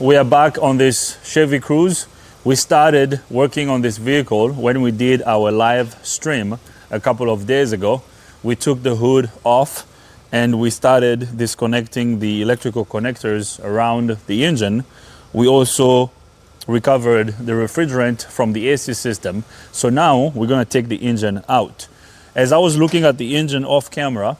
We are back on this Chevy Cruze. We started working on this vehicle when we did our live stream a couple of days ago. We took the hood off and we started disconnecting the electrical connectors around the engine. We also recovered the refrigerant from the AC system. So now we're gonna take the engine out. As I was looking at the engine off camera,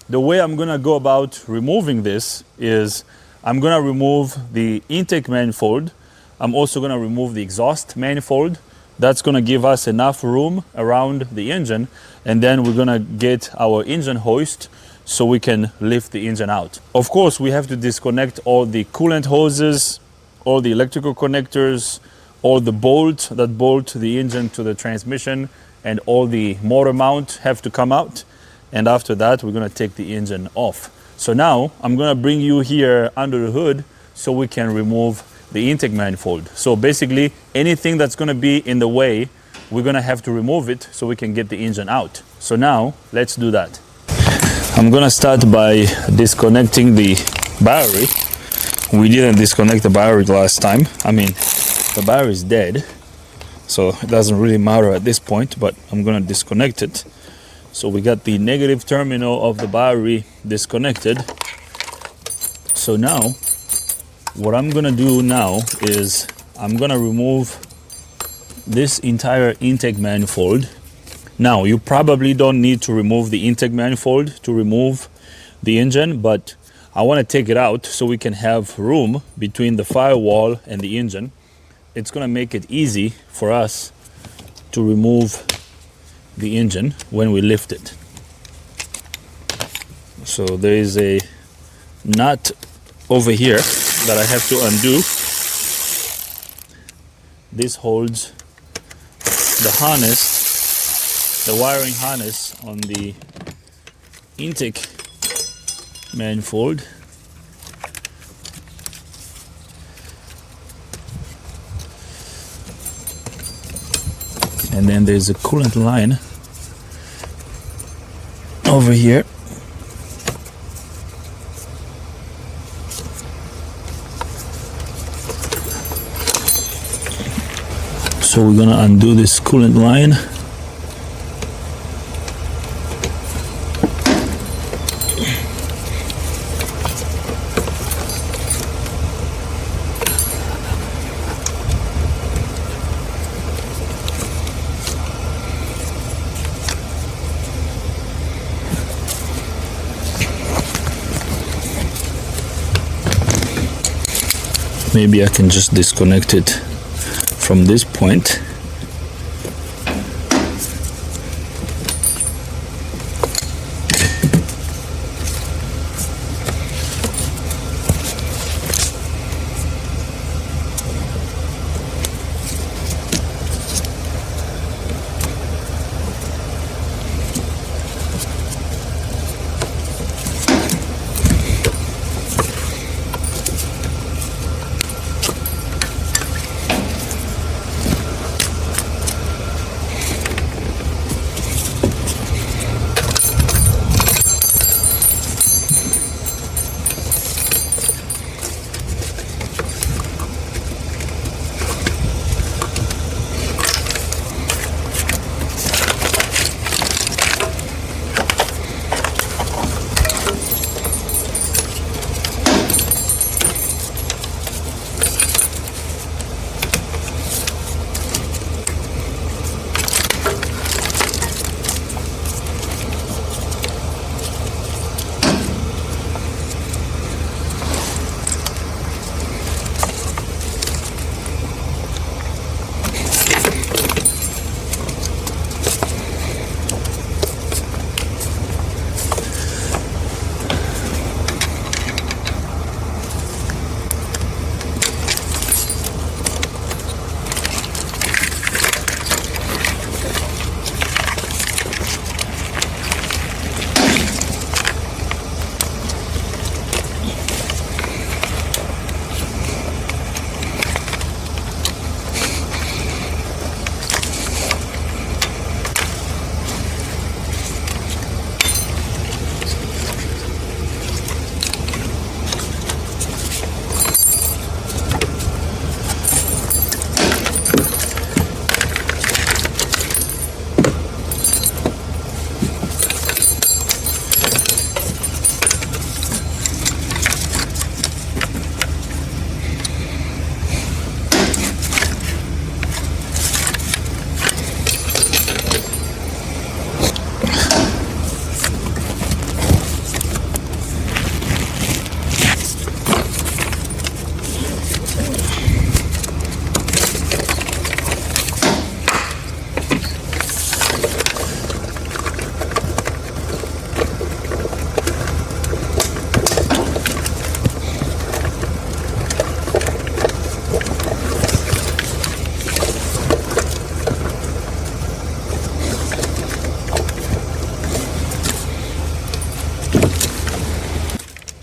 the way I'm gonna go about removing this is I'm gonna remove the intake manifold. I'm also gonna remove the exhaust manifold. That's gonna give us enough room around the engine, and then we're gonna get our engine hoist so we can lift the engine out. Of course, we have to disconnect all the coolant hoses, all the electrical connectors, all the bolts that bolt the engine to the transmission, and all the motor mount have to come out. And after that, we're gonna take the engine off. So now I'm gonna bring you here under the hood so we can remove the intake manifold. So basically anything that's gonna be in the way, we're gonna have to remove it so we can get the engine out. So now let's do that. I'm gonna start by disconnecting the battery. We didn't disconnect the battery last time. I mean, the battery is dead, so it doesn't really matter at this point, but I'm gonna disconnect it. So we got the negative terminal of the battery disconnected. So now, what I'm gonna do now is I'm gonna remove this entire intake manifold. Now, you probably don't need to remove the intake manifold to remove the engine, but I wanna take it out so we can have room between the firewall and the engine. It's gonna make it easy for us to remove the engine when we lift it. So there is a nut over here that I have to undo. This holds the harness, the wiring harness on the intake manifold. And then there's a coolant line over here. So we're gonna undo this coolant line. Maybe I can just disconnect it from this point.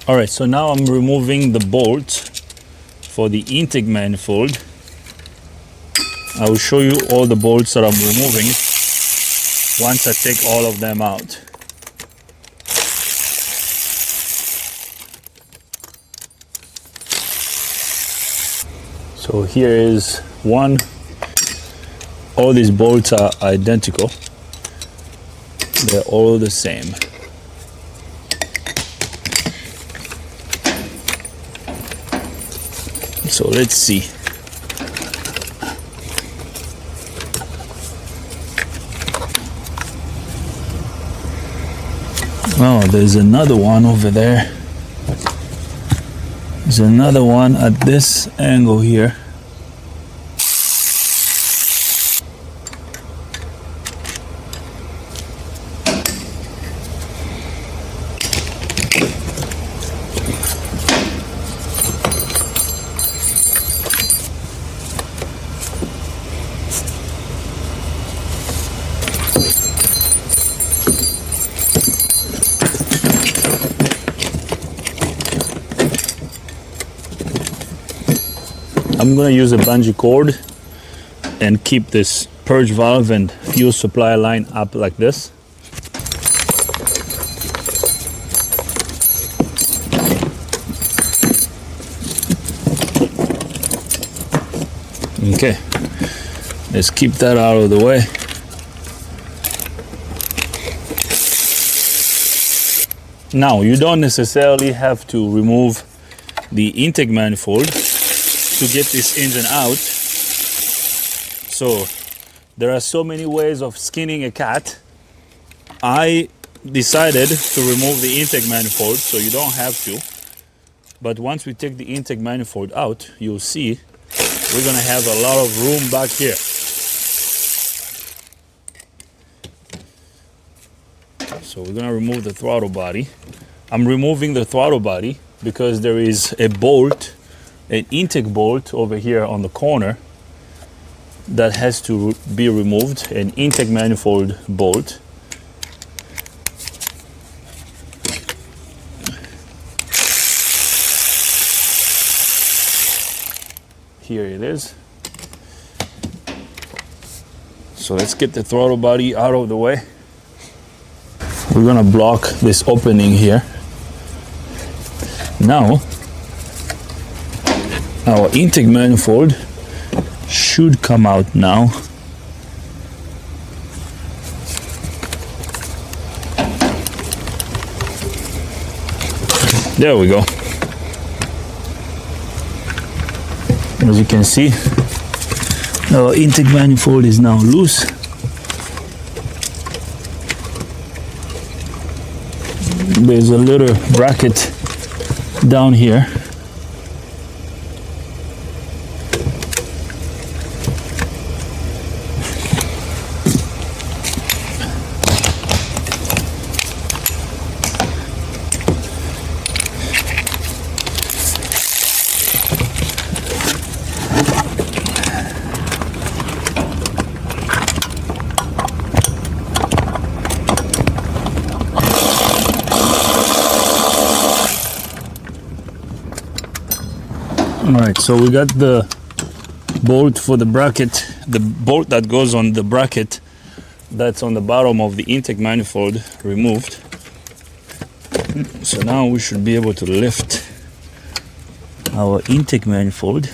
All right, so now I'm removing the bolt for the intake manifold. I will show you all the bolts that I'm removing once I take all of them out. So here is one. All these bolts are identical. They're all the same. So let's see. Oh, there's another one over there. There's another one at this angle here. I'm gonna use a bungee cord and keep this purge valve and fuel supply line up like this. Okay, let's keep that out of the way. Now, you don't necessarily have to remove the intake manifold to get this in and out. So there are so many ways of skinning a cat. I decided to remove the intake manifold, so you don't have to. But once we take the intake manifold out, you'll see we're gonna have a lot of room back here. So we're gonna remove the throttle body. I'm removing the throttle body because there is a bolt, an intake bolt over here on the corner that has to be removed, an intake manifold bolt. Here it is. So let's get the throttle body out of the way. We're gonna block this opening here. Now, our intake manifold should come out now. There we go. As you can see, our intake manifold is now loose. There's a little bracket down here. Alright, so we got the bolt for the bracket, the bolt that goes on the bracket that's on the bottom of the intake manifold removed. So now we should be able to lift our intake manifold.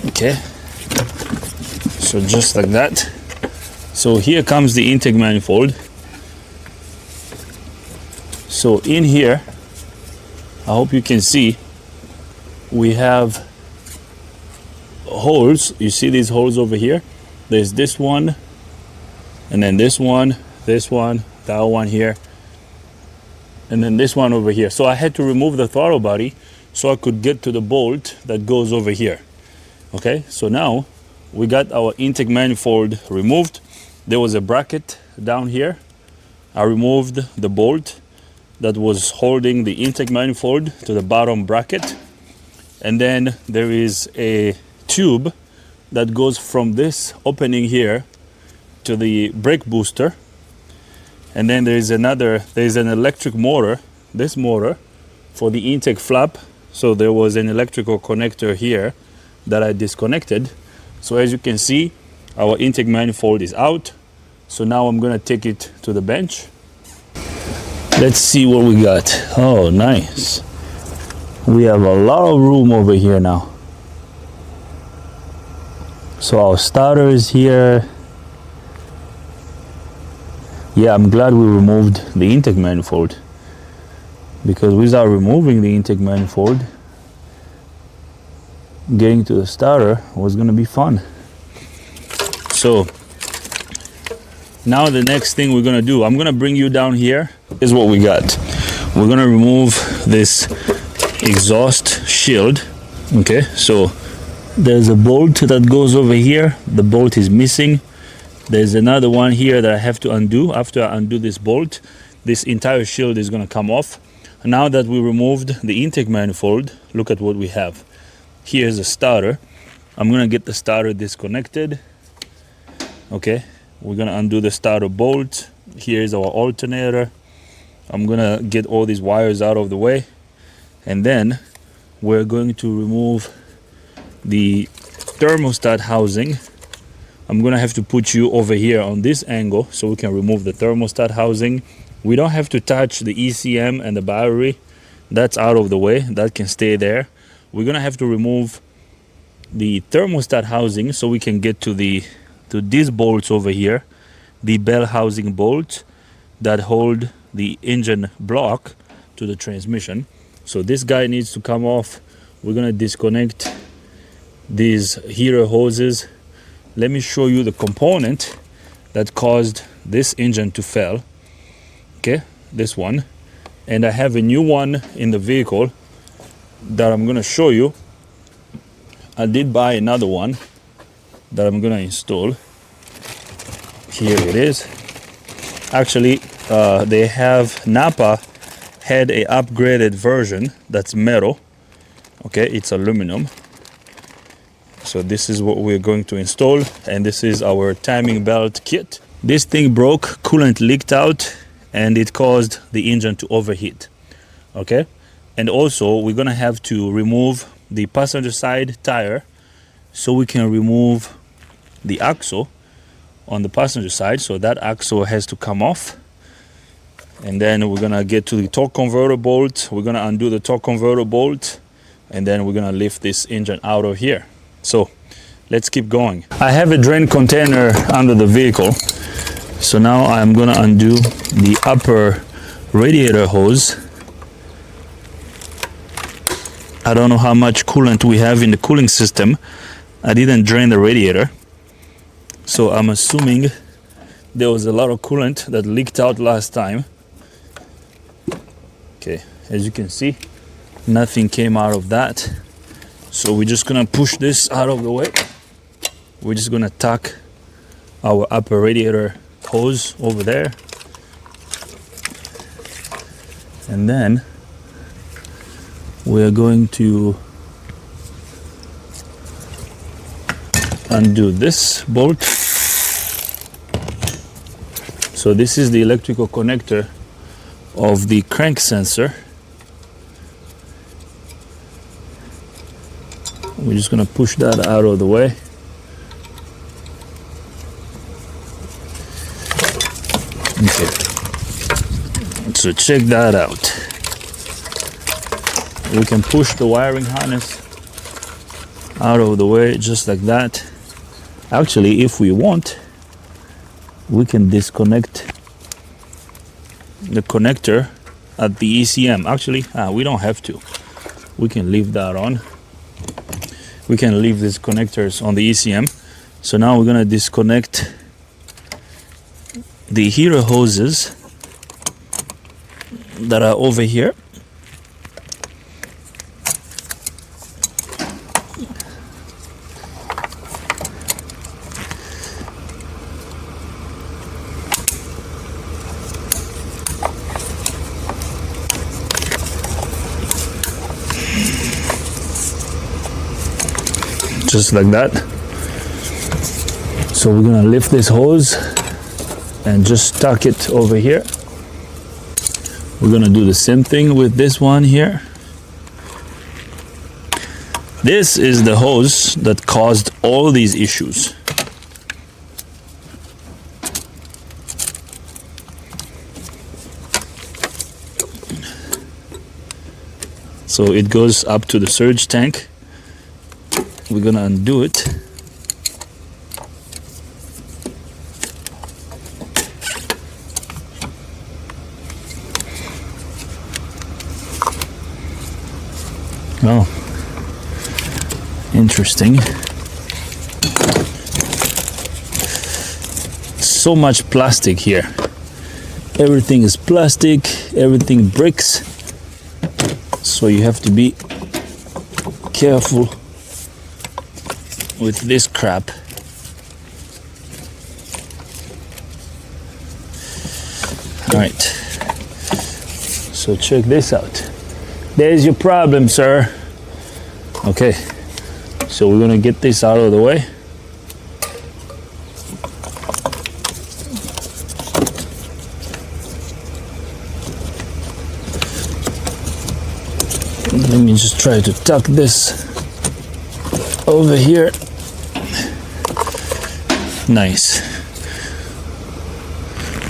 Okay, so just like that. So here comes the intake manifold. So in here, I hope you can see, we have holes. You see these holes over here? There's this one, and then this one, this one, that one here, and then this one over here. So I had to remove the throttle body so I could get to the bolt that goes over here. Okay, so now we got our intake manifold removed. There was a bracket down here. I removed the bolt that was holding the intake manifold to the bottom bracket. And then there is a tube that goes from this opening here to the brake booster. And then there's an electric motor, this motor, for the intake flap. So there was an electrical connector here that I disconnected. So as you can see, our intake manifold is out. So now I'm gonna take it to the bench. Let's see what we got. Oh, nice. We have a lot of room over here now. So our starter is here. Yeah, I'm glad we removed the intake manifold, because without removing the intake manifold, getting to the starter was gonna be fun. So now the next thing we're gonna do, I'm gonna bring you down here. Is what we got. We're gonna remove this exhaust shield. Okay, so there's a bolt that goes over here. The bolt is missing. There's another one here that I have to undo. After I undo this bolt, this entire shield is gonna come off. Now that we removed the intake manifold, look at what we have. Here's a starter. I'm gonna get the starter disconnected. Okay, we're gonna undo the starter bolt. Here's our alternator. I'm gonna get all these wires out of the way, and then we're going to remove the thermostat housing. I'm gonna have to put you over here on this angle so we can remove the thermostat housing. We don't have to touch the ECM and the battery. That's out of the way. That can stay there. We're gonna have to remove the thermostat housing so we can get to these bolts over here, the bell housing bolts that hold the engine block to the transmission. So this guy needs to come off. We're gonna disconnect these heater hoses. Let me show you the component that caused this engine to fail. Okay, this one. And I have a new one in the vehicle that I'm gonna show you. I did buy another one that I'm gonna install. Here it is. Actually, they have Napa had a upgraded version that's metal. Okay, it's aluminum. So this is what we're going to install, and this is our timing belt kit. This thing broke, coolant leaked out, and it caused the engine to overheat. Okay, and also we're gonna have to remove the passenger side tire so we can remove the axle on the passenger side. So that axle has to come off, and then we're gonna get to the torque converter bolt. We're gonna undo the torque converter bolt, and then we're gonna lift this engine out of here. So let's keep going. I have a drain container under the vehicle, so now I'm gonna undo the upper radiator hose. I don't know how much coolant we have in the cooling system. I didn't drain the radiator, so I'm assuming there was a lot of coolant that leaked out last time. Okay, as you can see, nothing came out of that. So we're just gonna push this out of the way. We're just gonna tuck our upper radiator hose over there. And then we're going to undo this bolt. So this is the electrical connector of the crank sensor. We're just gonna push that out of the way. Okay, so check that out. We can push the wiring harness out of the way just like that. Actually, if we want, we can disconnect the connector at the ECM. Actually, we don't have to. We can leave that on. We can leave these connectors on the ECM. So now we're gonna disconnect the heater hoses that are over here. Just like that. So we're gonna lift this hose and just tuck it over here. We're gonna do the same thing with this one here. This is the hose that caused all these issues. So it goes up to the surge tank. We're gonna undo it. Oh, interesting. So much plastic here. Everything is plastic, everything bricks. So you have to be careful with this crap. All right, so check this out. There's your problem, sir. Okay, so we're gonna get this out of the way. Let me just try to tuck this over here. Nice.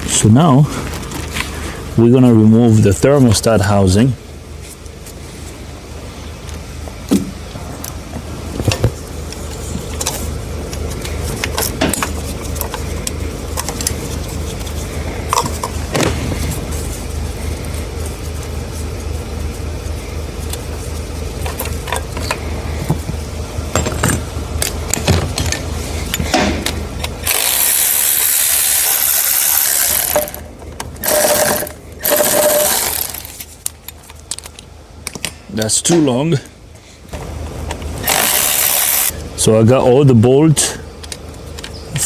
So now we're gonna remove the thermostat housing. That's too long. So I got all the bolts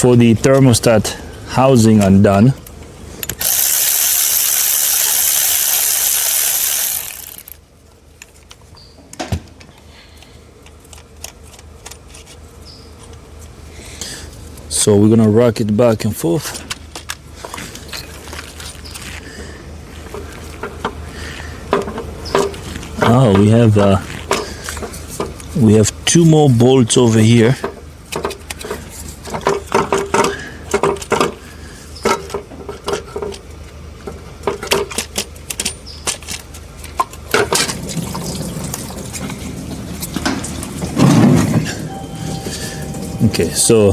for the thermostat housing undone. So we're gonna rock it back and forth. Oh, we have two more bolts over here. Okay, so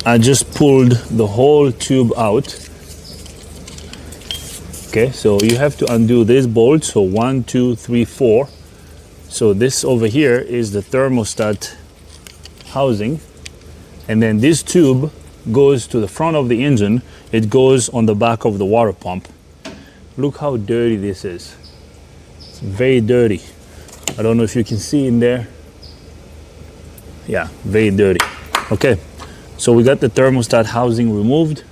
I just pulled the whole tube out. Okay, so you have to undo this bolt. So 1, 2, 3, 4. So this over here is the thermostat housing. And then this tube goes to the front of the engine. It goes on the back of the water pump. Look how dirty this is. It's very dirty. I don't know if you can see in there. Yeah, very dirty. Okay, so we got the thermostat housing removed.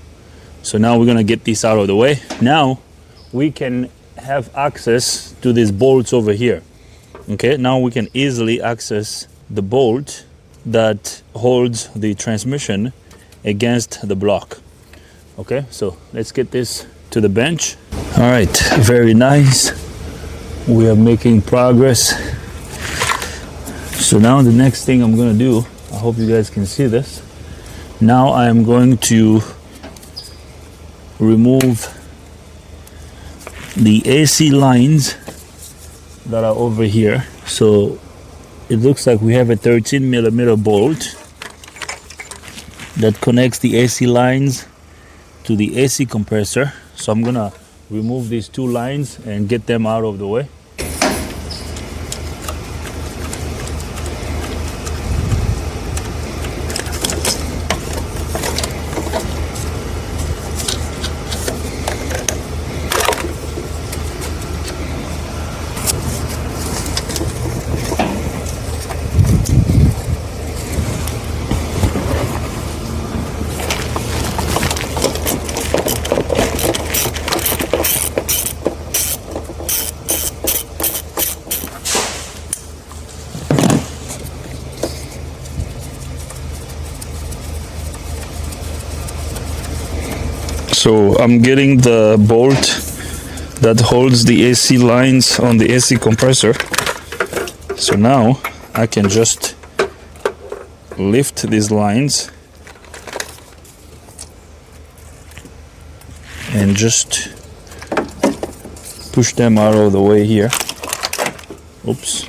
So now we're gonna get this out of the way. Now we can have access to these bolts over here. Okay, now we can easily access the bolt that holds the transmission against the block. Okay, so let's get this to the bench. All right, very nice. We are making progress. So now the next thing I'm gonna do, I hope you guys can see this. Now I'm going to remove the AC lines that are over here. So it looks like we have a 13mm bolt that connects the AC lines to the AC compressor. So I'm gonna remove these two lines and get them out of the way. So I'm getting the bolt that holds the AC lines on the AC compressor. So now I can just lift these lines and just push them out of the way here. Oops.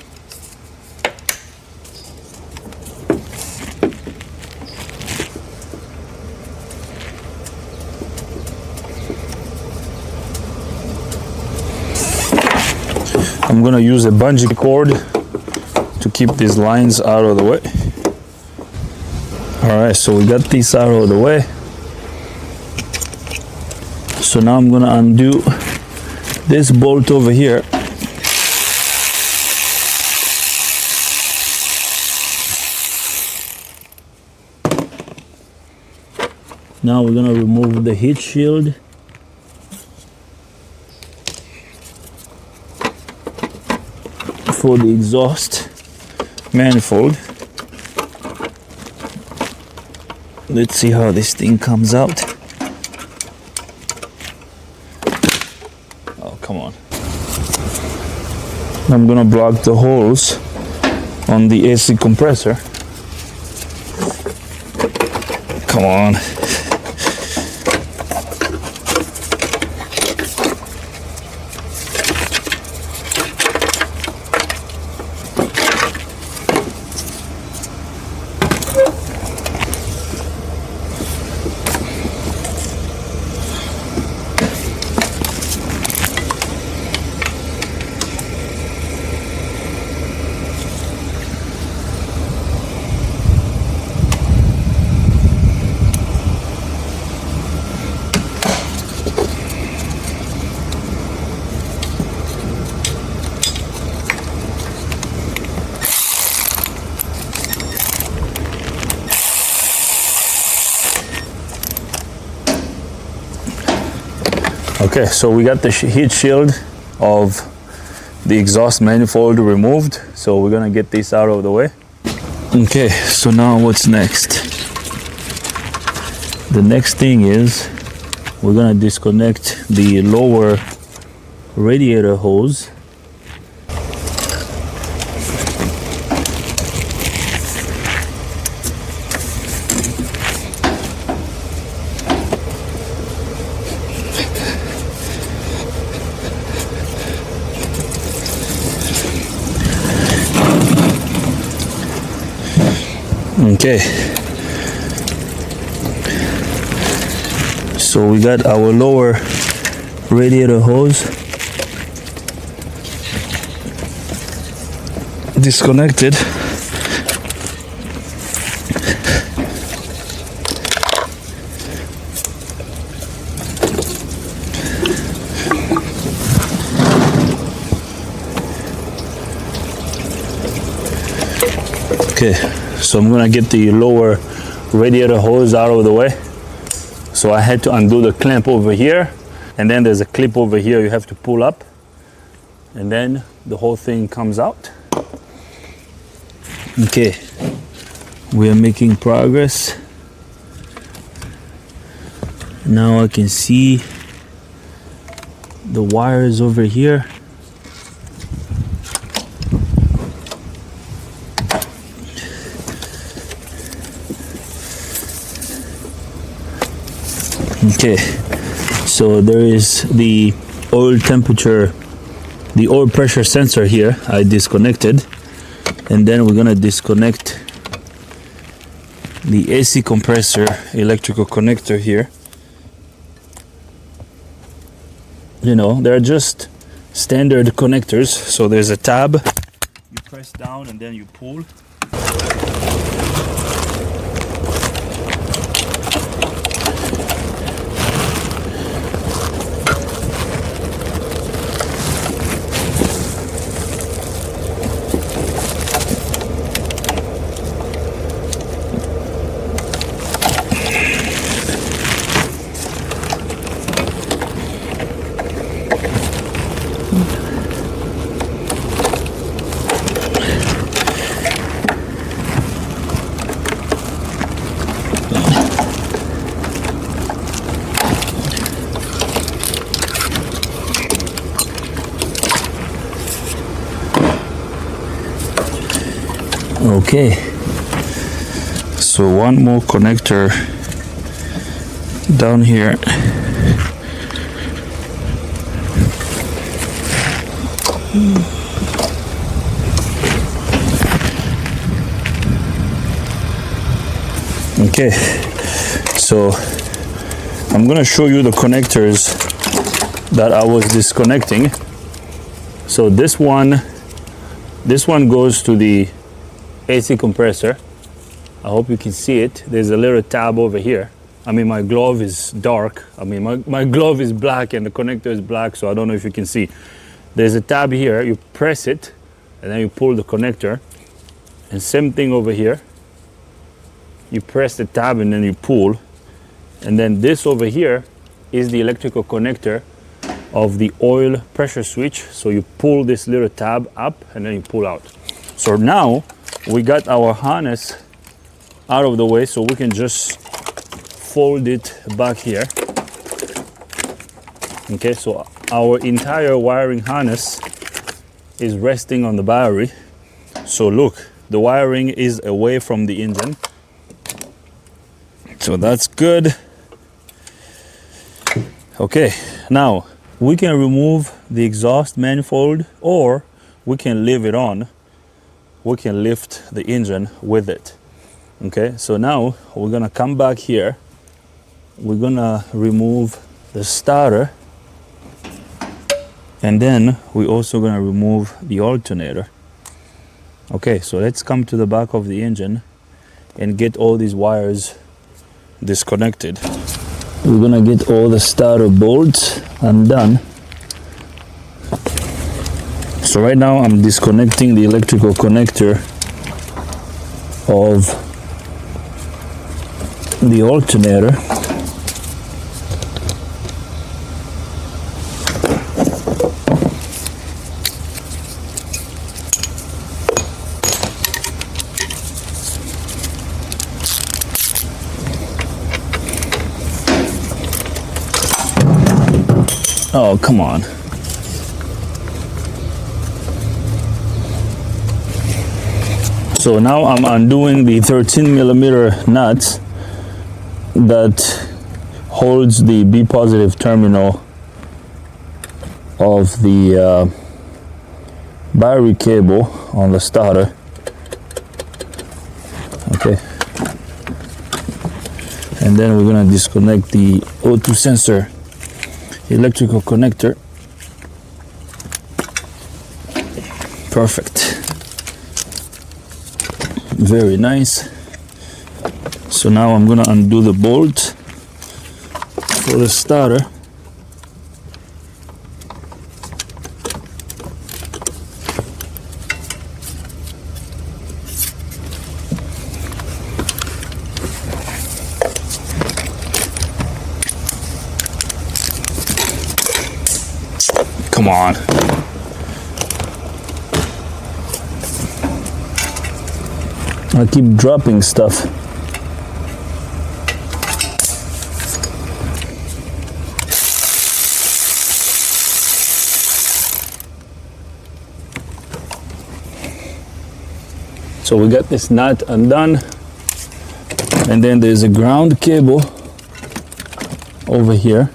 I'm gonna use a bungee cord to keep these lines out of the way. All right, so we got these out of the way. So now I'm gonna undo this bolt over here. Now we're gonna remove the heat shield. For the exhaust manifold. Let's see how this thing comes out. Oh, come on. I'm gonna block the holes on the AC compressor. Come on. Okay, so we got the heat shield of the exhaust manifold removed. So we're gonna get this out of the way. Okay, so now what's next? The next thing is we're gonna disconnect the lower radiator hose. Okay, so we got our lower radiator hose disconnected. Okay, so I'm gonna get the lower radiator hose out of the way. So I had to undo the clamp over here, and then there's a clip over here you have to pull up, and then the whole thing comes out. Okay, we are making progress. Now I can see the wires over here. Okay, so there is the oil temperature, the oil pressure sensor here I disconnected, and then we're gonna disconnect the AC compressor electrical connector here. You know, they're just standard connectors. So there's a tab, you press down and then you pull. Okay, so one more connector down here. Okay, so I'm gonna show you the connectors that I was disconnecting. So this one goes to the AC compressor. I hope you can see it. There's a little tab over here. I mean, my glove is dark. I mean, my glove is black and the connector is black, so I don't know if you can see. There's a tab here. You press it and then you pull the connector. And same thing over here. You press the tab and then you pull. And then this over here is the electrical connector of the oil pressure switch. So you pull this little tab up and then you pull out. So now we got our harness out of the way, so we can just fold it back here. Okay, so our entire wiring harness is resting on the battery. So look, the wiring is away from the engine. So that's good. Okay, now we can remove the exhaust manifold or we can leave it on. We can lift the engine with it. Okay, so now we're gonna come back here. We're gonna remove the starter. And then we're also gonna remove the alternator. Okay, so let's come to the back of the engine and get all these wires disconnected. We're gonna get all the starter bolts undone. So right now I'm disconnecting the electrical connector of the alternator. Oh, come on. So now I'm undoing the 13mm nut that holds the B positive terminal of the battery cable on the starter. Okay. And then we're gonna disconnect the O2 sensor electrical connector. Perfect. Very nice. So now I'm gonna undo the bolt for the starter. Come on. I keep dropping stuff. So we got this nut undone, and then there's a ground cable over here.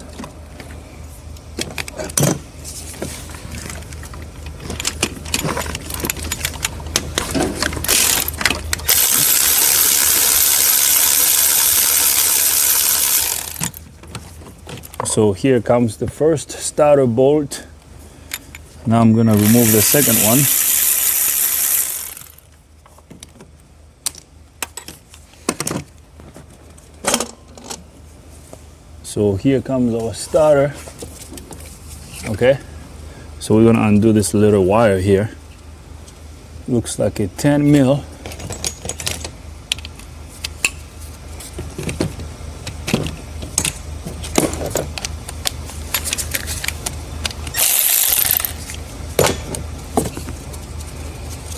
So here comes the first starter bolt. Now I'm gonna remove the second one. So here comes our starter. Okay, so we're gonna undo this little wire here. Looks like a 10mm.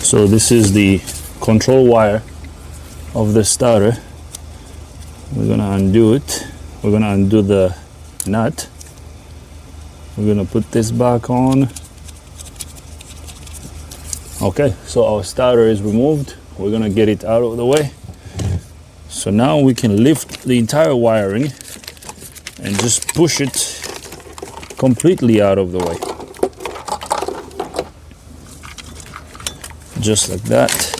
So this is the control wire of the starter. We're gonna undo it. We're gonna undo the nut. We're gonna put this back on. Okay, so our starter is removed. we're gonna get it out of the way. So now we can lift the entire wiring and just push it completely out of the way. Just like that.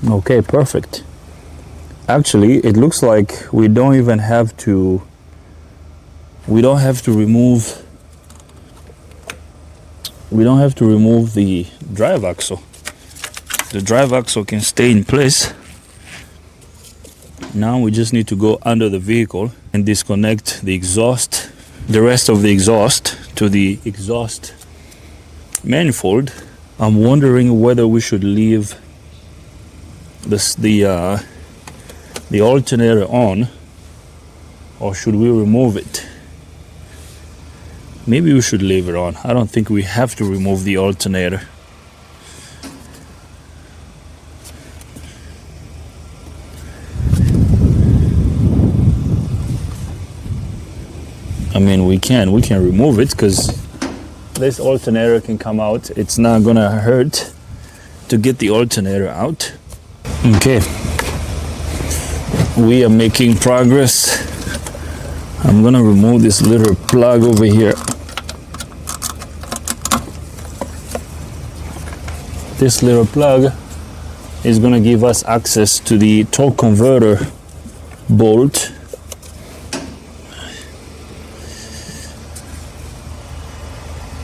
Okay, perfect. Actually, it looks like we don't have to remove the drive axle. The drive axle can stay in place. Now we just need to go under the vehicle and disconnect the rest of the exhaust to the exhaust manifold. I'm wondering whether we should leave the alternator on, or should we remove it? Maybe we should leave it on. I don't think we have to remove the alternator. I mean, we can remove it because this alternator can come out. It's not gonna hurt to get the alternator out. Okay, we are making progress. I'm gonna remove this little plug over here. This little plug is gonna give us access to the torque converter bolt.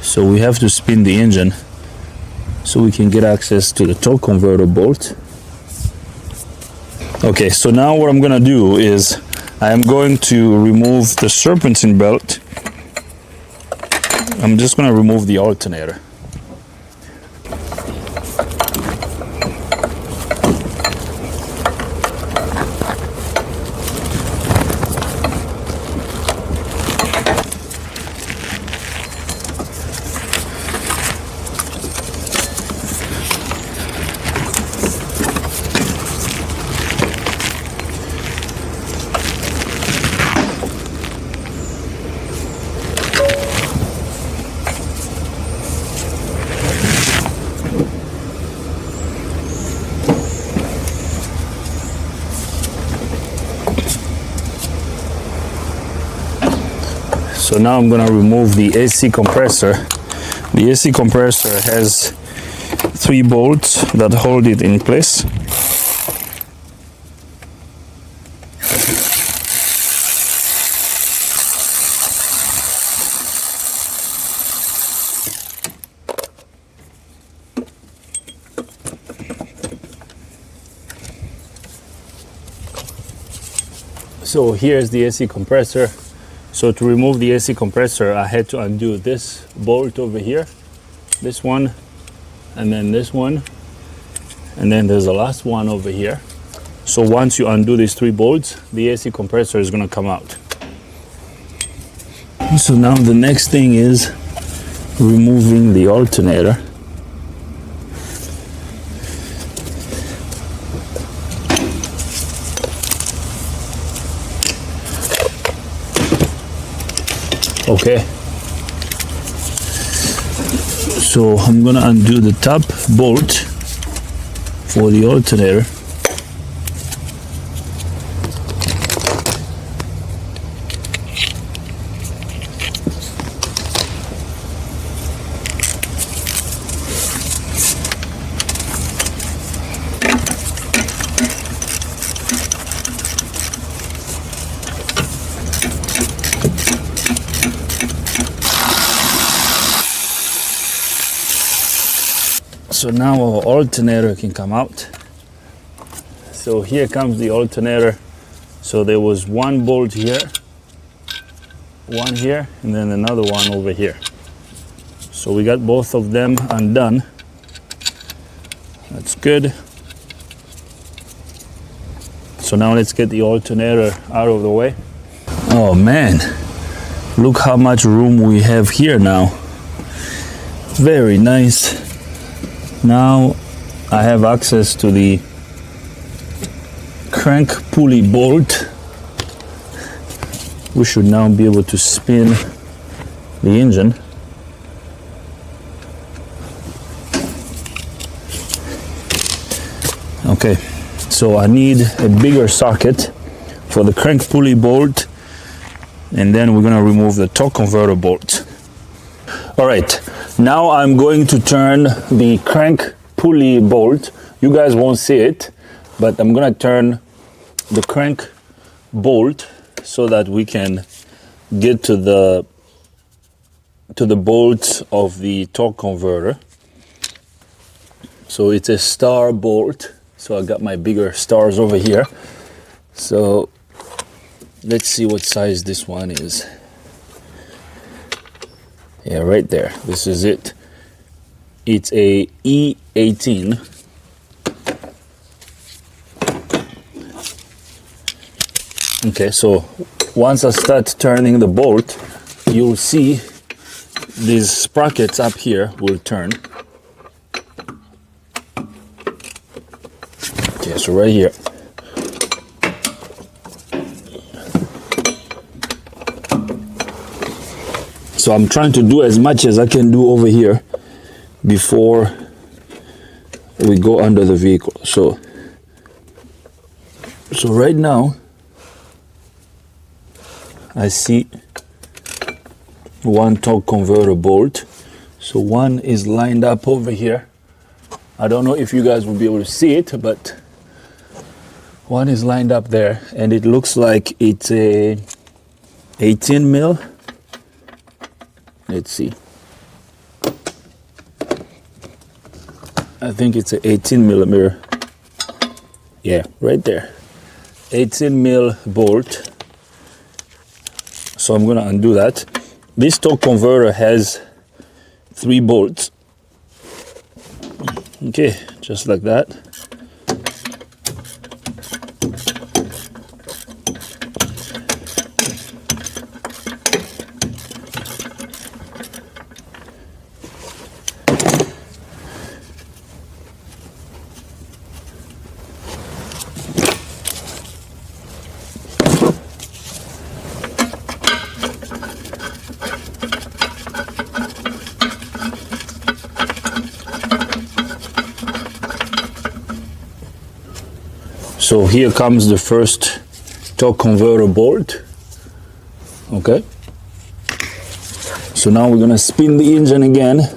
So we have to spin the engine so we can get access to the torque converter bolt. Okay, so now what I'm gonna do is I am going to remove the serpentine belt. I'm just gonna remove the alternator. So now I'm gonna remove the AC compressor. The AC compressor has 3 bolts that hold it in place. So here's the AC compressor. So to remove the AC compressor, I had to undo this bolt over here, this one, and then this one, and then there's the last one over here. So once you undo these 3 bolts, the AC compressor is going to come out. So now the next thing is removing the alternator. Okay, so I'm gonna undo the top bolt for the alternator. So now our alternator can come out. So here comes the alternator. So there was 1 bolt here, 1 here, and then another one over here. So we got both of them undone. That's good. So now let's get the alternator out of the way. Oh man, look how much room we have here now. Very nice. Now I have access to the crank pulley bolt. we should now be able to spin the engine. Okay, so I need a bigger socket for the crank pulley bolt, and then we're gonna remove the torque converter bolt. All right, now I'm going to turn the crank pulley bolt. You guys won't see it, but I'm gonna turn the crank bolt so that we can get to the bolt of the torque converter. So it's a star bolt. So I got my bigger stars over here. So let's see what size this one is. Yeah, right there. This is it. It's a E18. Okay, so once I start turning the bolt, you'll see these sprockets up here will turn. Okay, so right here. So I'm trying to do as much as I can do over here before we go under the vehicle. So right now, I see one torque converter bolt. So one is lined up over here. I don't know if you guys will be able to see it, but one is lined up there, and it looks like it's a 18 mil. Let's see. I think it's an 18 millimeter. Yeah, right there. 18 mil bolt. So I'm gonna undo that. This torque converter has 3 bolts. Okay, just like that. So here comes the first torque converter bolt. Okay. So now we're gonna spin the engine again.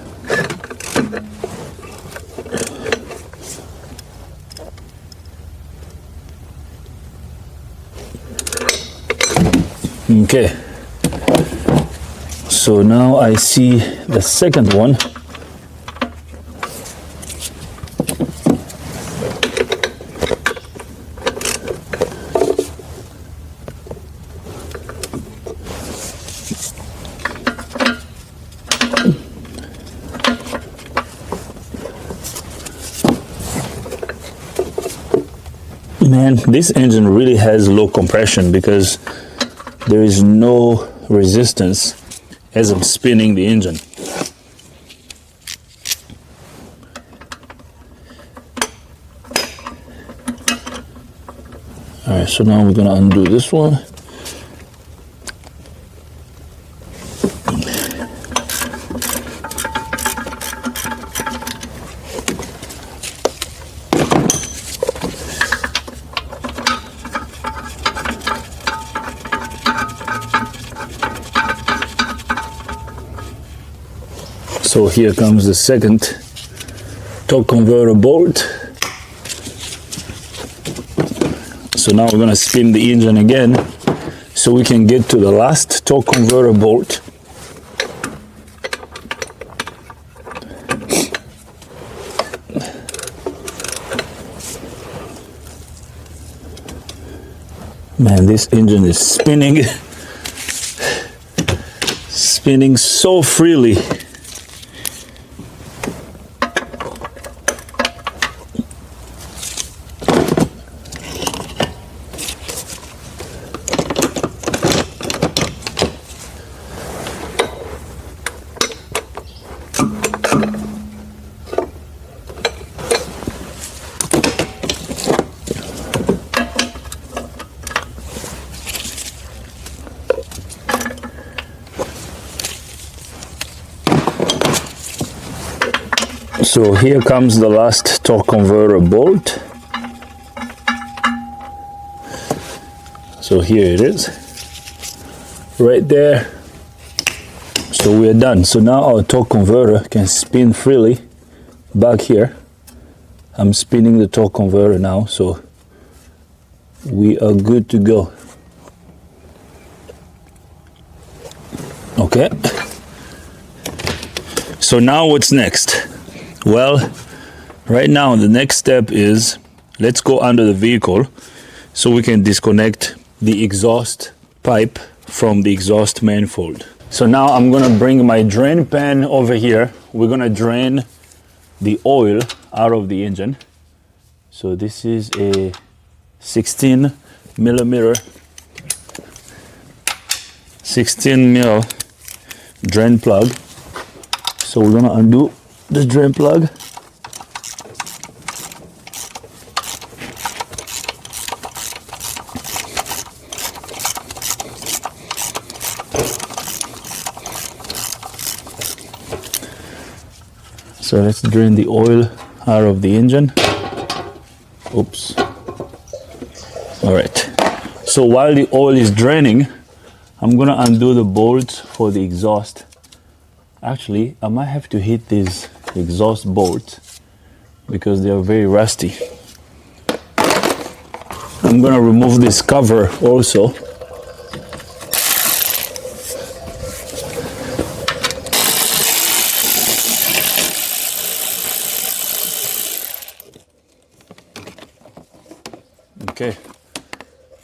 Okay. So now I see the second one. Man, this engine really has low compression because there is no resistance as I'm spinning the engine. All right, so now we're gonna undo this one. So here comes the second torque converter bolt. So now we're going to spin the engine again so we can get to the last torque converter bolt. Man, this engine is spinning so freely. So here comes the last torque converter bolt. So here it is, right there. So we are done. So now our torque converter can spin freely back here. I'm spinning the torque converter now, so we are good to go. Okay. So now what's next? Well, right now the next step is, let's go under the vehicle so we can disconnect the exhaust pipe from the exhaust manifold. So now I'm gonna bring my drain pan over here. We're gonna drain the oil out of the engine. So this is a 16 millimeter 16 mil drain plug. So we're gonna undo the drain plug. So let's drain the oil out of the engine. Oops. All right. So while the oil is draining, I'm gonna undo the bolts for the exhaust. Actually, I might have to hit these exhaust bolts because they are very rusty. I'm gonna remove this cover also. Okay,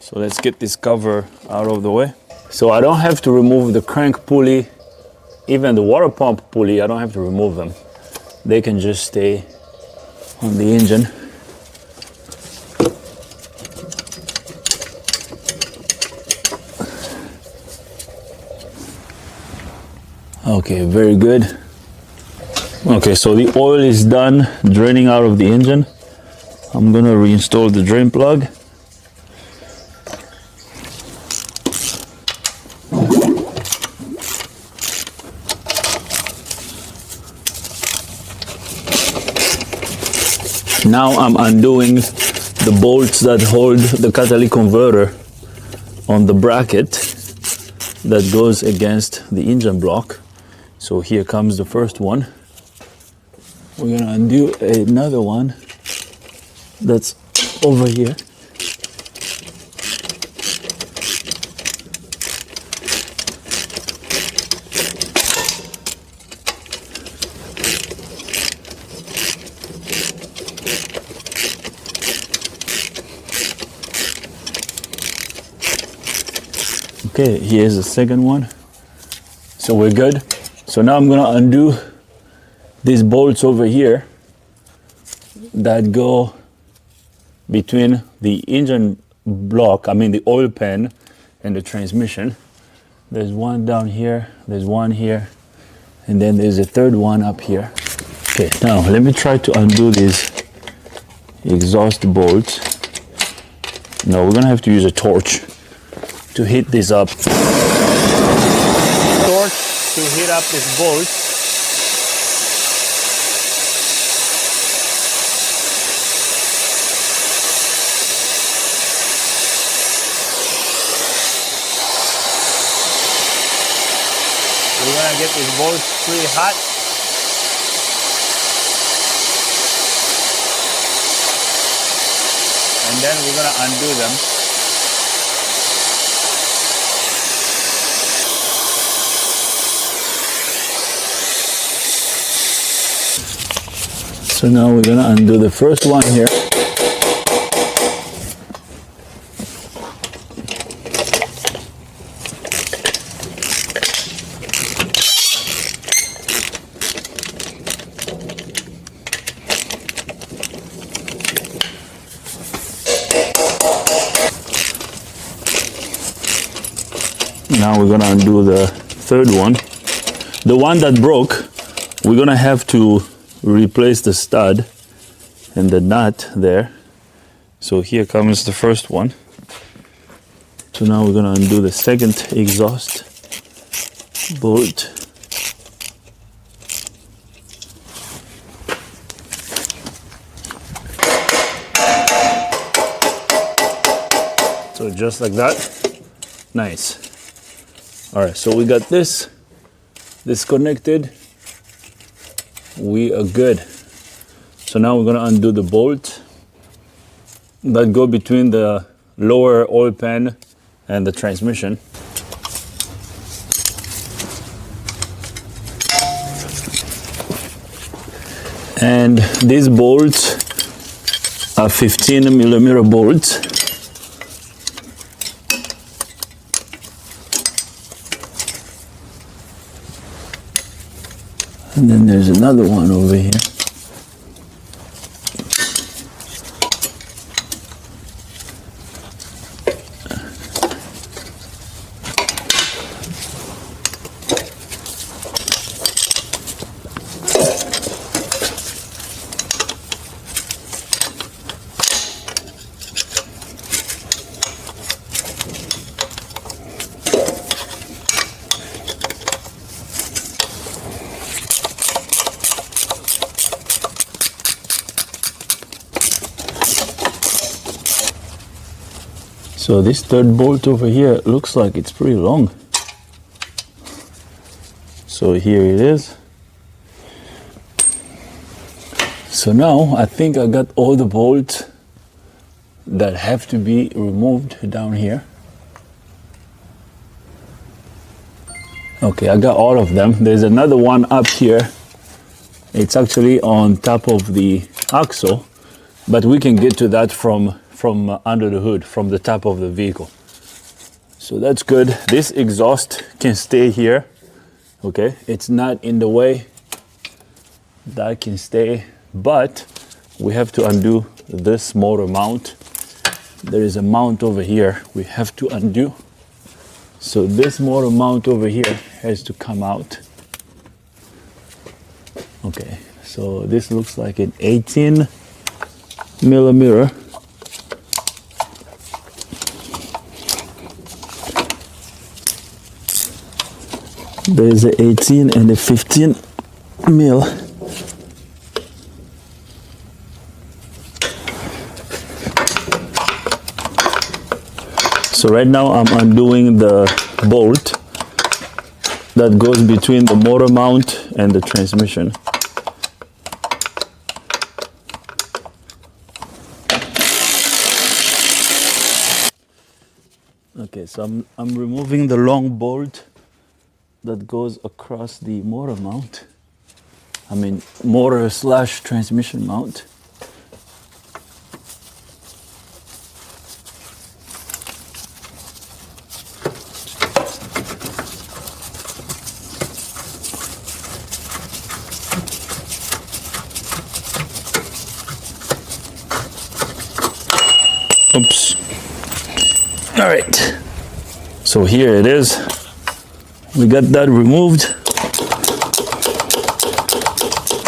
so let's get this cover out of the way. So I don't have to remove the crank pulley, even the water pump pulley, I don't have to remove them. They can just stay on the engine. Okay, very good. Okay, so the oil is done draining out of the engine. I'm gonna reinstall the drain plug. Now I'm undoing the bolts that hold the catalytic converter on the bracket that goes against the engine block. So here comes the first one. We're gonna undo another one that's over here. Okay, here's the second one. So we're good. So now I'm gonna undo these bolts over here that go between the engine block, I mean the oil pan, and the transmission. There's one down here, there's one here, and then there's a third one up here. Okay, now let me try to undo these exhaust bolts. No, we're gonna have to use a torch to heat this up. Torch to heat up this bolt. We're gonna get these bolts pretty hot. And then we're gonna undo them. So now we're gonna undo the first one here. Now we're gonna undo the third one. The one that broke, we're gonna have to replace the stud and the nut there. So here comes the first one. So now we're gonna undo the second exhaust bolt. just like that. Nice. All right, so we got this disconnected. We are good. So now we're gonna undo the bolt that go between the lower oil pan and the transmission. And these bolts are 15mm bolts. And then there's another one over here. So this third bolt over here looks like it's pretty long. So here it is. So now I think I got all the bolts that have to be removed down here. Okay, I got all of them. There's another one up here. It's actually on top of the axle, but we can get to that from under the hood, from the top of the vehicle. So that's good. This exhaust can stay here. Okay, it's not in the way. That can stay, but we have to undo this motor mount. There is a mount over here we have to undo. So this motor mount over here has to come out. Okay, so this looks like an 18mm. There's a 18 and a 15 mil. So right now I'm undoing the bolt that goes between the motor mount and the transmission. Okay, so I'm removing the long bolt that goes across the motor mount. I mean, motor / transmission mount. Oops. All right. So here it is. We got that removed.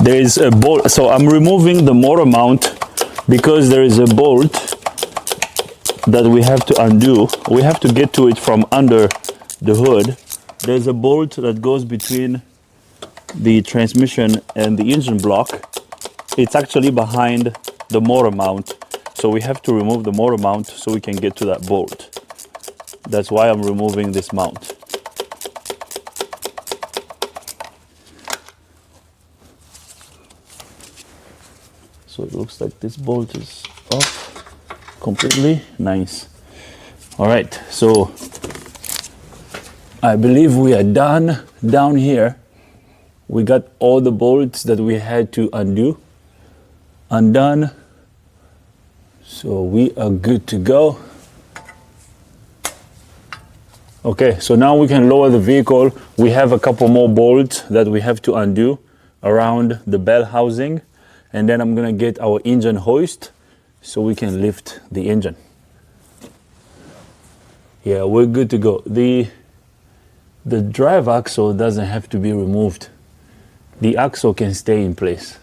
There is a bolt. So I'm removing the motor mount because there is a bolt that we have to undo. We have to get to it from under the hood. There's a bolt that goes between the transmission and the engine block. It's actually behind the motor mount. So we have to remove the motor mount so we can get to that bolt. That's why I'm removing this mount. So it looks like this bolt is off completely. Nice. All right, so I believe we are done down here. We got all the bolts that we had to undo undone. So we are good to go. Okay, so now we can lower the vehicle. We have a couple more bolts that we have to undo around the bell housing. And then I'm gonna get our engine hoist so we can lift the engine. Yeah, we're good to go. The drive axle doesn't have to be removed. The axle can stay in place.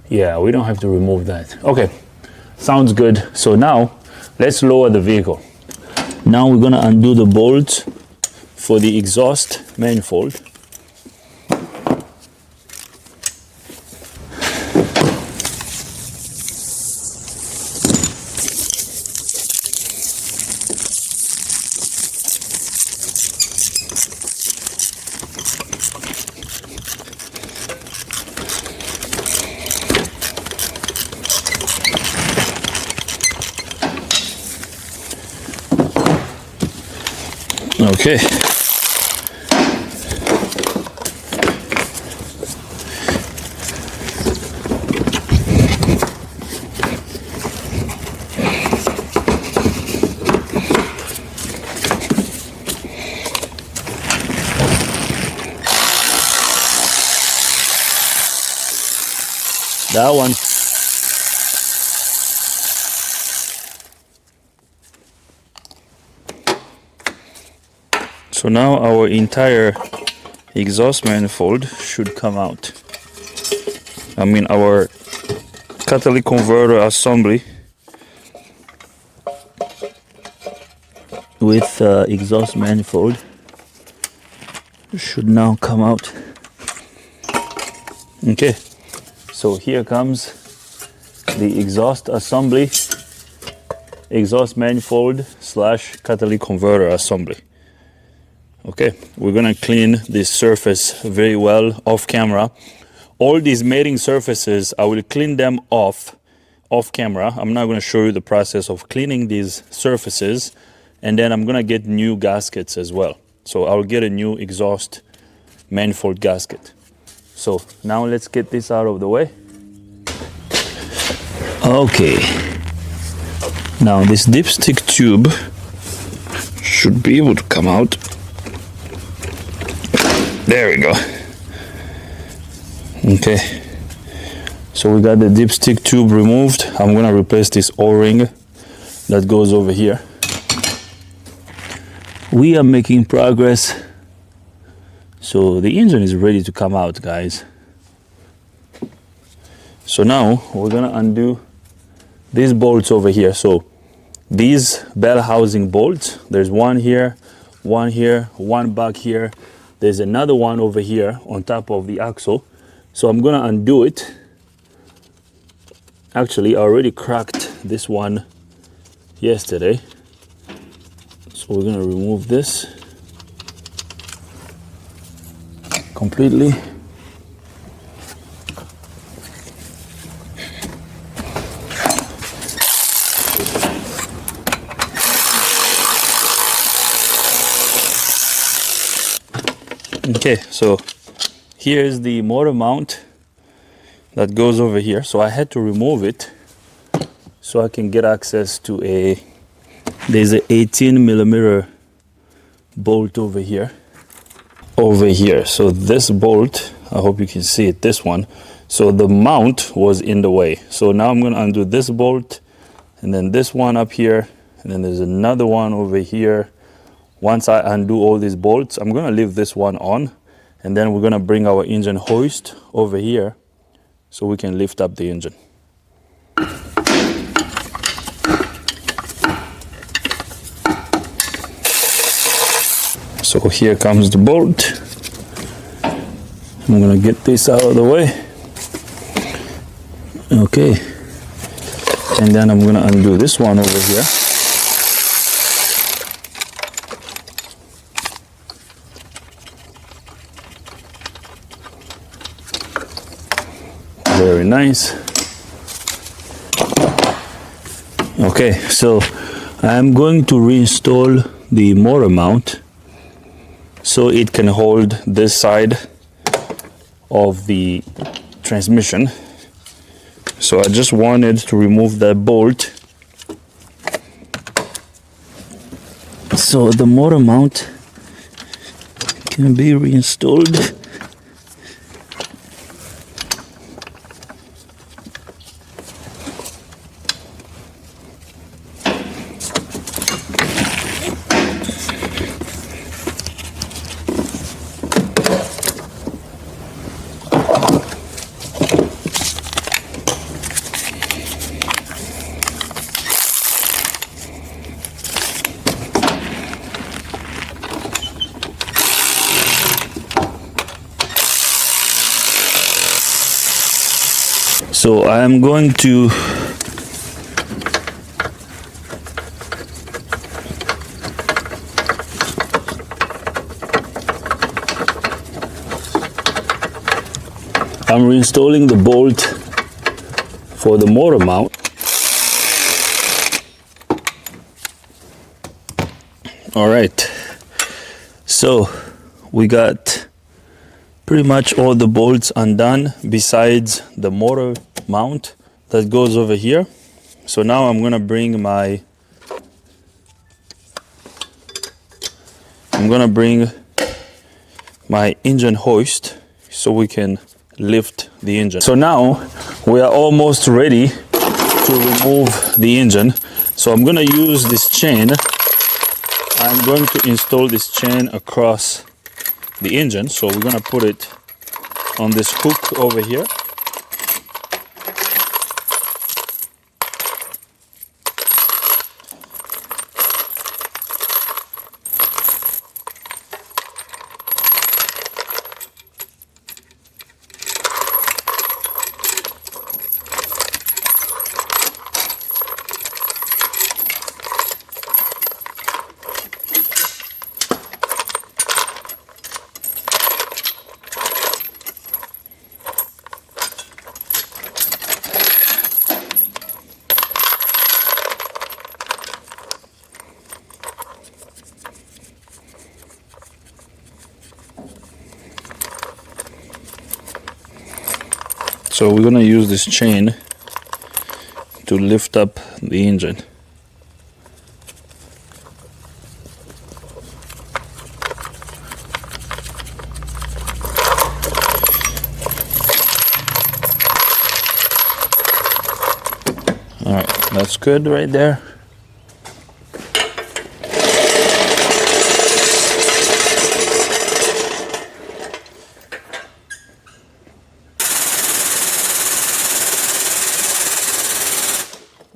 Yeah, we don't have to remove that. Okay, sounds good. So now let's lower the vehicle. Now we're gonna undo the bolts for the exhaust manifold. Okay. That one. So now our entire exhaust manifold should come out. I mean, our catalytic converter assembly with exhaust manifold should now come out. Okay, so here comes the exhaust assembly, exhaust manifold / catalytic converter assembly. Okay, we're gonna clean this surface very well off camera. All these mating surfaces, I will clean them off camera. I'm not gonna show you the process of cleaning these surfaces, and then I'm gonna get new gaskets as well. So I'll get a new exhaust manifold gasket. So now let's get this out of the way. Okay, now this dipstick tube should be able to come out. There we go. Okay, so we got the dipstick tube removed. I'm gonna replace this O-ring that goes over here. We are making progress. So the engine is ready to come out, guys. So now we're gonna undo these bolts over here. So these bell housing bolts, there's one here, one back here. There's another one over here on top of the axle. So I'm gonna undo it. Actually, I already cracked this one yesterday. So we're gonna remove this completely. Okay, so here's the motor mount that goes over here. So I had to remove it so I can get access to there's a 18mm bolt over here. So this bolt, I hope you can see it, this one. So the mount was in the way. So now I'm gonna undo this bolt, and then this one up here, and then there's another one over here. Once I undo all these bolts, I'm gonna leave this one on, and then we're gonna bring our engine hoist over here so we can lift up the engine. So here comes the bolt. I'm gonna get this out of the way. Okay, and then I'm gonna undo this one over here. Very nice. Okay, so I'm going to reinstall the motor mount so it can hold this side of the transmission. So I just wanted to remove that bolt so the motor mount can be reinstalled. So I am going to reinstalling the bolt for the motor mount. All right, So we got pretty much all the bolts undone besides the motor mount that goes over here. So now I'm gonna bring my engine hoist so we can lift the engine. So now we are almost ready to remove the engine. So I'm gonna use this chain. I'm going to install this chain across the engine. So we're gonna put it on this hook over here. So we're gonna use this chain to lift up the engine. All right, that's good right there.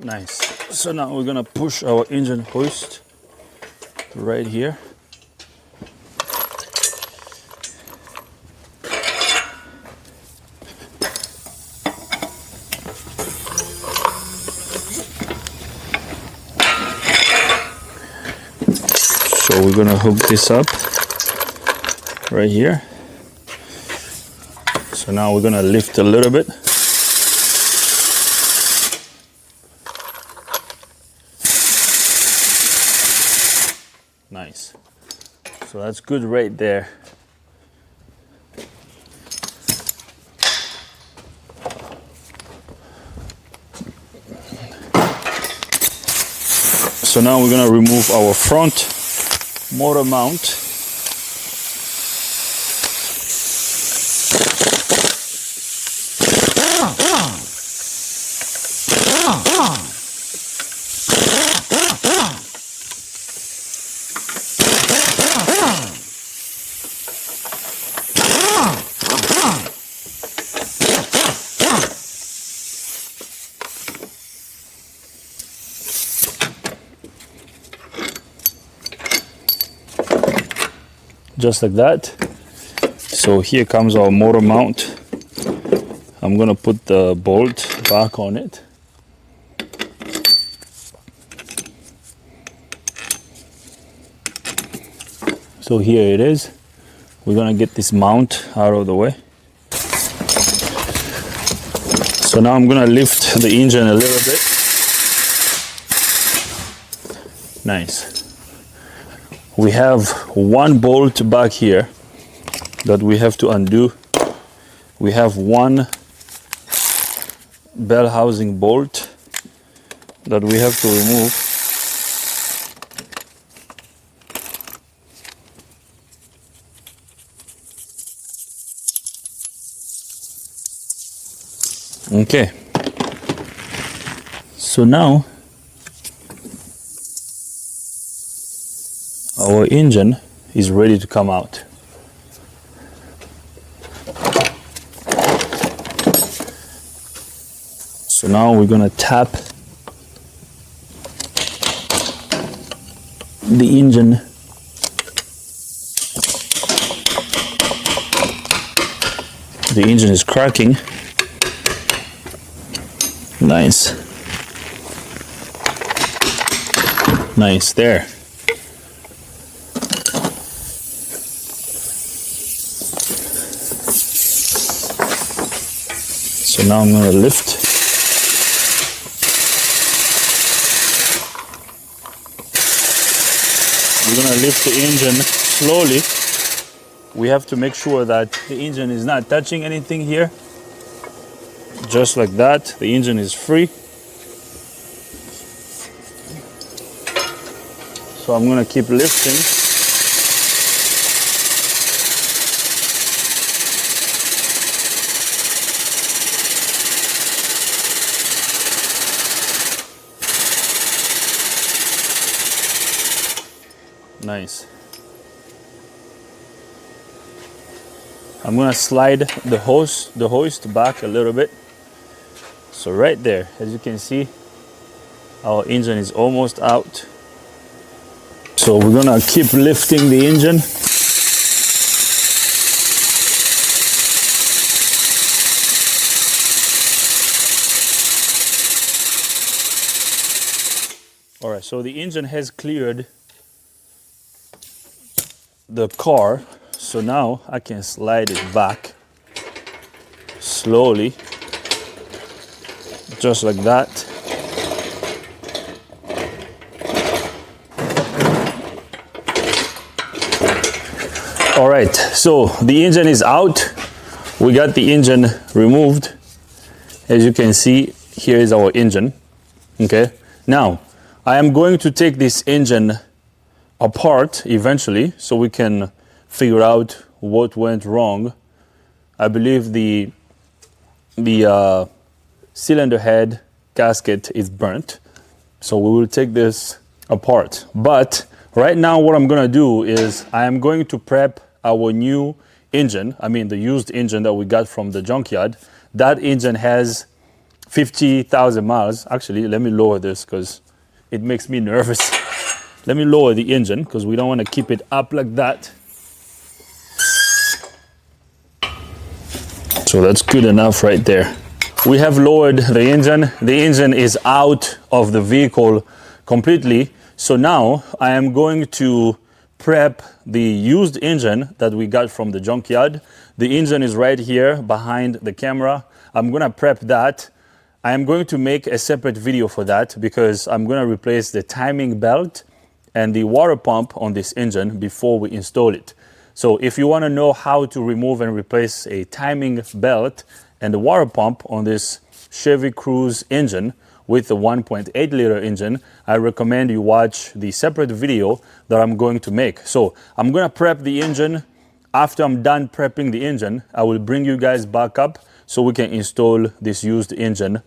Nice. So now we're gonna push our engine hoist right here. So we're gonna hook this up right here. So now we're gonna lift a little bit. Nice. So that's good right there. So now we're gonna remove our front motor mount. Just like that. So here comes our motor mount. I'm gonna put the bolt back on it. So here it is. We're gonna get this mount out of the way. So now I'm gonna lift the engine a little bit. Nice. We have one bolt back here that we have to undo. We have one bell housing bolt that we have to remove. Okay. So now our engine is ready to come out. So now we're gonna tap the engine. The engine is cracking. Nice. Nice there. So now I'm going to lift. We're going to lift the engine slowly. We have to make sure that the engine is not touching anything here. Just like that, the engine is free. So I'm gonna keep lifting. Nice. I'm gonna slide the hoist back a little bit. So right there, as you can see, our engine is almost out. So we're gonna keep lifting the engine. All right, so the engine has cleared the car. So now I can slide it back slowly, just like that. All right, so the engine is out. We got the engine removed. As you can see, here is our engine. Okay, now I am going to take this engine apart eventually so we can figure out what went wrong. I believe the cylinder head gasket is burnt, so we will take this apart. But right now what I'm gonna do is I am going to prep our new engine, I mean the used engine that we got from the junkyard. That engine has 50,000 miles. Actually, let me lower this because it makes me nervous. Let me lower the engine because we don't want to keep it up like that. So that's good enough right there. We have lowered the engine. The engine is out of the vehicle completely. So now I am going to prep the used engine that we got from the junkyard. The engine is right here behind the camera. I'm gonna prep that. I am going to make a separate video for that because I'm gonna replace the timing belt and the water pump on this engine before we install it. So if you want to know how to remove and replace a timing belt and the water pump on this Chevy Cruze engine with the 1.8 liter engine, I recommend you watch the separate video that I'm going to make. So I'm going to prep the engine. After I'm done prepping the engine, I will bring you guys back up so we can install this used engine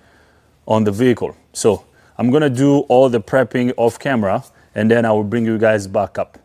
on the vehicle. So I'm going to do all the prepping off camera and then I will bring you guys back up.